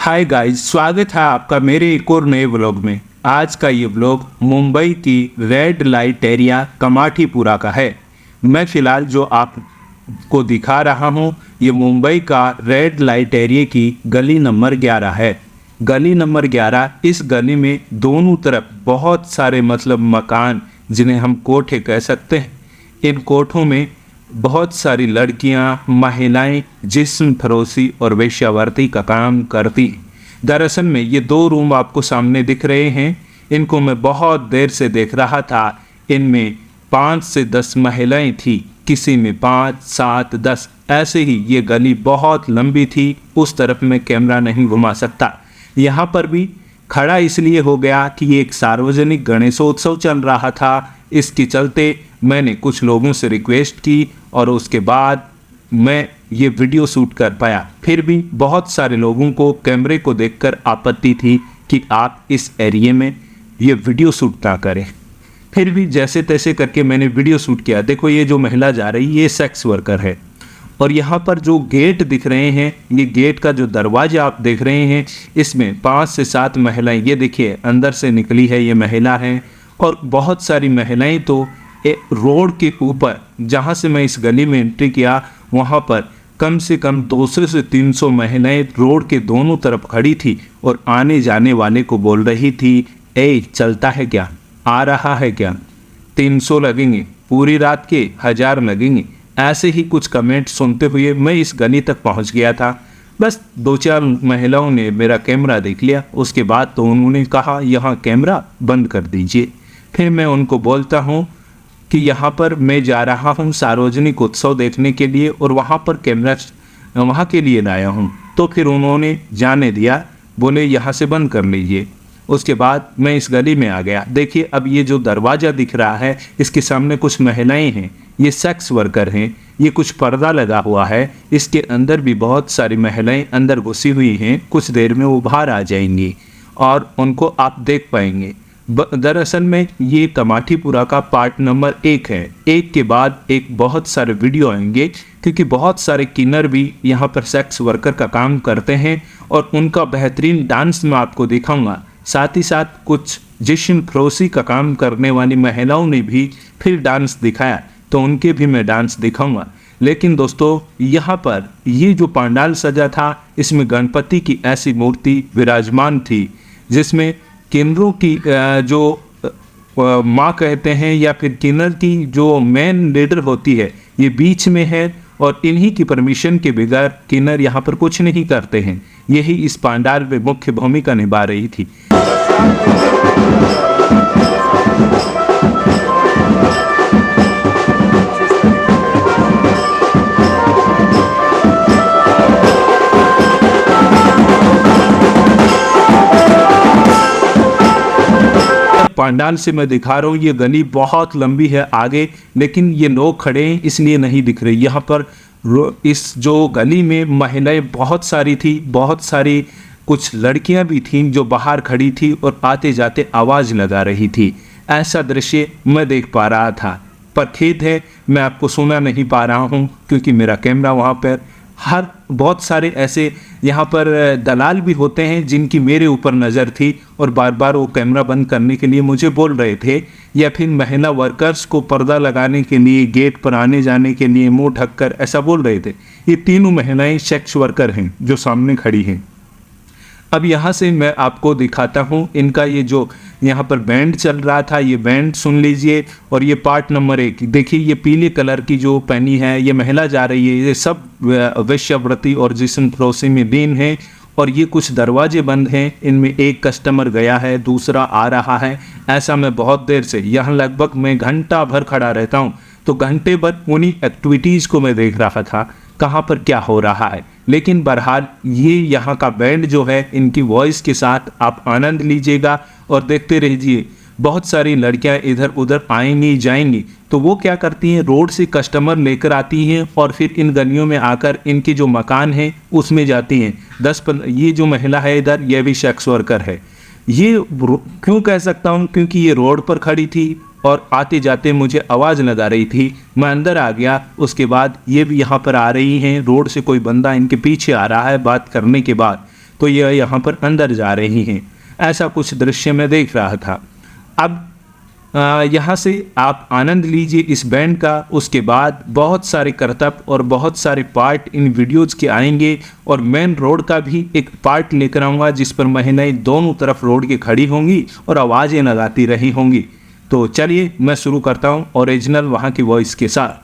Hi guys, स्वागत है आपका मेरे एक और नए व्लॉग में। आज का ये व्लॉग मुंबई की रेड लाइट एरिया कमाठीपुरा का है। मैं फ़िलहाल जो आपको दिखा रहा हूँ ये मुंबई का रेड लाइट एरिया की गली नंबर 11 है। गली नंबर 11, इस गली में दोनों तरफ बहुत सारे मकान, जिन्हें हम कोठे कह सकते हैं। इन कोठों में बहुत सारी लड़कियां, महिलाएं जिस्म फरोशी और वेश्यावृत्ति का काम करती हैं। दरअसल में ये दो रूम आपको सामने दिख रहे हैं, इनको मैं बहुत देर से देख रहा था। इनमें 5 से 10 महिलाएं थी, किसी में 5, 7, 10, ऐसे ही ये गली बहुत लंबी थी। उस तरफ मैं कैमरा नहीं घुमा सकता। यहाँ पर भी खड़ा इसलिए हो गया कि ये एक सार्वजनिक गणेशोत्सव चल रहा था। इसके चलते मैंने कुछ लोगों से रिक्वेस्ट की और उसके बाद मैं ये वीडियो शूट कर पाया। फिर भी बहुत सारे लोगों को कैमरे को देखकर आपत्ति थी कि आप इस एरिया में ये वीडियो शूट ना करें। फिर भी जैसे तैसे करके मैंने वीडियो शूट किया। देखो, ये जो महिला जा रही है ये सेक्स वर्कर है। और यहाँ पर जो गेट दिख रहे हैं, ये गेट का जो दरवाजा आप देख रहे हैं, इसमें 5 से 7 महिलाएं, ये देखिए अंदर से निकली है, ये महिला है। और बहुत सारी महिलाएं तो रोड के ऊपर, जहाँ से मैं इस गली में एंट्री किया, वहाँ पर कम से कम 200 से 300 महिलाएं रोड के दोनों तरफ खड़ी थी और आने जाने वाले को बोल रही थी, ए चलता है क्या, आ रहा है क्या, 300 लगेंगे, पूरी रात के 1000 लगेंगे। ऐसे ही कुछ कमेंट सुनते हुए मैं इस गली तक पहुंच गया था। बस 2-4 महिलाओं ने मेरा कैमरा देख लिया। उसके बाद तो उन्होंने कहा यहाँ कैमरा बंद कर दीजिए। फिर मैं उनको बोलता हूँ कि यहाँ पर मैं जा रहा हूँ सार्वजनिक उत्सव देखने के लिए और वहाँ पर कैमरा वहाँ के लिए लाया हूँ। तो फिर उन्होंने जाने दिया, बोले यहाँ से बंद कर लीजिए। उसके बाद मैं इस गली में आ गया। देखिए, अब ये जो दरवाज़ा दिख रहा है, इसके सामने कुछ महिलाएं हैं, ये सेक्स वर्कर हैं। ये कुछ पर्दा लगा हुआ है, इसके अंदर भी बहुत सारी महिलाएं अंदर घुसी हुई हैं। कुछ देर में वो बाहर आ जाएंगी और उनको आप देख पाएंगे। दरअसल में ये कमाठीपुरा का पार्ट नंबर 1 है। एक के बाद एक बहुत सारे वीडियो आएंगे, क्योंकि बहुत सारे किन्नर भी यहाँ पर सेक्स वर्कर का काम करते हैं और उनका बेहतरीन डांस मैं आपको दिखाऊंगा। साथ ही साथ कुछ जिस्म फरोशी का काम करने वाली महिलाओं ने भी फिर डांस दिखाया, तो उनके भी मैं डांस दिखाऊंगा। लेकिन दोस्तों, यहाँ पर ये जो पंडाल सजा था, इसमें गणपति की ऐसी मूर्ति विराजमान थी जिसमें किन्नरों की जो माँ कहते हैं या फिर किन्नर की जो मेन लीडर होती है, ये बीच में है और इन्हीं की परमिशन के बगैर किन्नर यहाँ पर कुछ नहीं करते हैं। यही इस पंडाल में मुख्य भूमिका निभा रही थी। पंडाल से मैं दिखा रहा हूँ, ये गली बहुत लंबी है आगे, लेकिन ये लोग खड़े हैं इसलिए नहीं दिख रहे। यहाँ पर इस जो गली में महिलाएं बहुत सारी थी, बहुत सारी कुछ लड़कियां भी थीं जो बाहर खड़ी थी और आते जाते आवाज़ लगा रही थी। ऐसा दृश्य मैं देख पा रहा था, पर खेद है मैं आपको सुना नहीं पा रहा हूँ, क्योंकि मेरा कैमरा वहाँ पर बहुत सारे ऐसे यहाँ पर दलाल भी होते हैं जिनकी मेरे ऊपर नज़र थी और बार बार वो कैमरा बंद करने के लिए मुझे बोल रहे थे, या फिर महिला वर्कर्स को पर्दा लगाने के लिए, गेट पर आने जाने के लिए मुंह ढककर ऐसा बोल रहे थे। ये तीनों महिलाएं सेक्स वर्कर हैं जो सामने खड़ी हैं। अब यहाँ से मैं आपको दिखाता हूँ इनका ये जो यहाँ पर बैंड चल रहा था, ये बैंड सुन लीजिए। और ये पार्ट नंबर 1 देखिए, ये पीले कलर की जो पहनी है ये महिला जा रही है, ये सब वेश्यावृत्ति और जिस्म फरोशी में लीन है। और ये कुछ दरवाजे बंद हैं, इनमें एक कस्टमर गया है, दूसरा आ रहा है। ऐसा मैं बहुत देर से यहाँ लगभग मैं घंटा भर खड़ा रहता हूँ, तो घंटे भर उन्हीं एक्टिविटीज़ को मैं देख रहा था, कहाँ पर क्या हो रहा है। लेकिन बहरहाल ये यहाँ का बैंड जो है, इनकी वॉइस के साथ आप आनंद लीजिएगा और देखते रहिए। बहुत सारी लड़कियाँ इधर उधर आएंगी जाएंगी, तो वो क्या करती हैं, रोड से कस्टमर लेकर आती हैं और फिर इन गलियों में आकर इनकी जो मकान है उसमें जाती हैं। 10-15 ये जो महिला है इधर, ये भी सेक्स वर्कर है। ये क्यों कह सकता हूँ, क्योंकि ये रोड पर खड़ी थी और आते जाते मुझे आवाज़ लगा रही थी। मैं अंदर आ गया, उसके बाद ये भी यहाँ पर आ रही हैं। रोड से कोई बंदा इनके पीछे आ रहा है बात करने के बाद, तो यह यहाँ पर अंदर जा रही हैं। ऐसा कुछ दृश्य मैं देख रहा था। अब यहाँ से आप आनंद लीजिए इस बैंड का। उसके बाद बहुत सारे करतब और बहुत सारे पार्ट इन वीडियोज़ के आएंगे और मेन रोड का भी एक पार्ट लेकर आऊँगा जिस पर महिलाएं दोनों तरफ रोड के खड़ी होंगी और आवाज़ें लगाती रही होंगी। तो चलिए मैं शुरू करता हूँ ओरिजिनल वहाँ की वॉइस के साथ।